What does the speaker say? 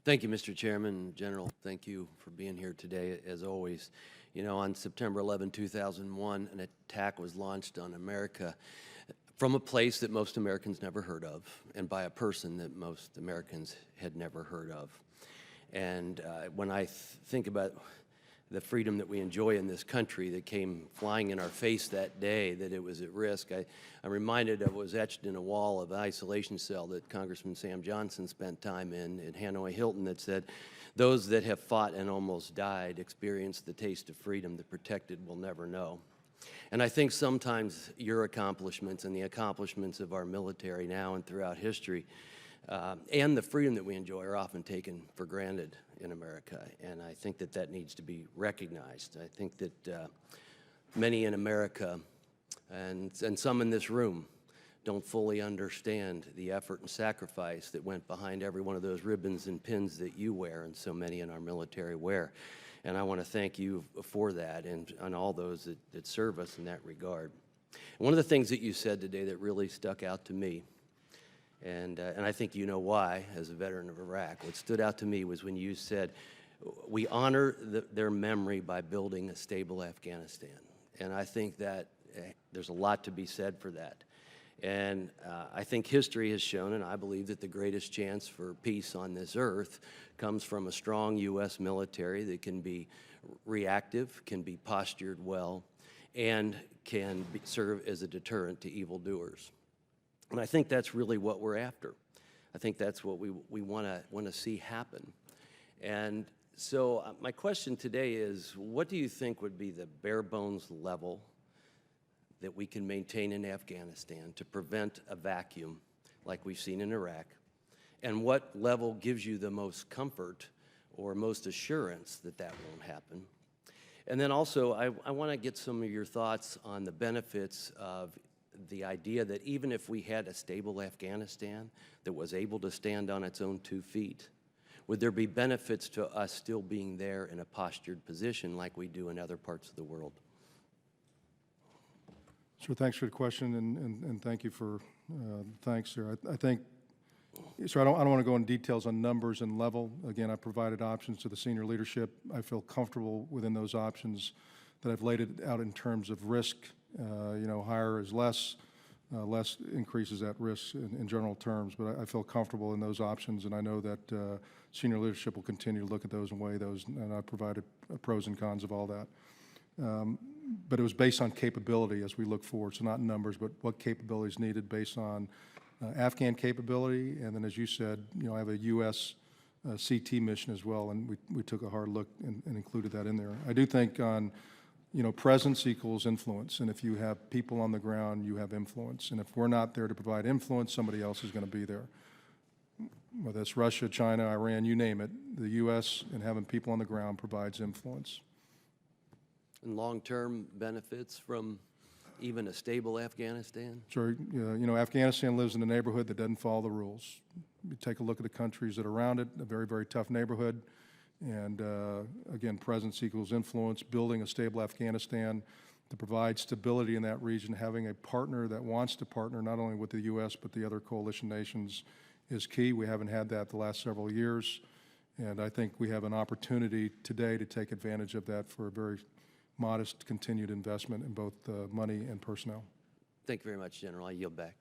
Thank you, Mr. Chairman. General, thank you for being here today, as always. You know, on September 11, 2001, an attack was launched on America from a place that most Americans never heard of, and by a person that most Americans had never heard of. And when I think about the freedom that we enjoy in this country that came flying in our face that day, that it was at risk, I'm reminded of what was etched in a wall of an isolation cell that Congressman Sam Johnson spent time in Hanoi Hilton, that said, "Those that have fought and almost died experience the taste of freedom the protected will never know." And I think sometimes your accomplishments and the accomplishments of our military now and throughout history and the freedom that we enjoy are often taken for granted in America, and I think that that needs to be recognized. I think that many in America and some in this room don't fully understand the effort and sacrifice that went behind every one of those ribbons and pins that you wear and so many in our military wear. And I want to thank you for that and all those that serve us in that regard. And one of the things that you said today that really stuck out to me, and I think you know why, as a veteran of Iraq, what stood out to me was when you said, we honor their memory by building a stable Afghanistan. And I think that there's a lot to be said for that. And I think history has shown, and I believe that the greatest chance for peace on this earth comes from a strong U.S. military that can be reactive, can be postured well, and can serve as a deterrent to evildoers. And I think that's really what we're after. I think that's what we want to see happen. And so my question today is, what do you think would be the bare bones level that we can maintain in Afghanistan to prevent a vacuum like we've seen in Iraq? And what level gives you the most comfort or most assurance that that won't happen? And then also, I want to get some of your thoughts on the benefits of the idea that even if we had a stable Afghanistan that was able to stand on its own 2 feet, would there be benefits to us still being there in a postured position like we do in other parts of the world? Sure, thanks for the question, and thank you for thanks, sir. I think, so I don't want to go into details on numbers and level. Again, I provided options to the senior leadership. I feel comfortable within those options that I've laid it out in terms of risk. You know, higher is less, less increases at risk in general terms, but I feel comfortable in those options, and I know that senior leadership will continue to look at those and weigh those, and I provided pros and cons of all that. But it was based on capability as we look forward, so not numbers, but what capabilities needed based on Afghan capability, and then as you said, you know, I have a U.S. CT mission as well, and we took a hard look and included that in there. I do think on, you know, presence equals influence, and if you have people on the ground, you have influence, and if we're not there to provide influence, somebody else is going to be there. Whether it's Russia, China, Iran, you name it, the U.S. and having people on the ground provides influence. And long-term benefits from even a stable Afghanistan? Sure. You know, Afghanistan lives in a neighborhood that doesn't follow the rules. You take a look at the countries that are around it, a very, very tough neighborhood. And again, presence equals influence. Building a stable Afghanistan to provide stability in that region, having a partner that wants to partner not only with the U.S. but the other coalition nations is key. We haven't had that the last several years. And I think we have an opportunity today to take advantage of that for a very modest continued investment in both money and personnel. Thank you very much, General. I yield back.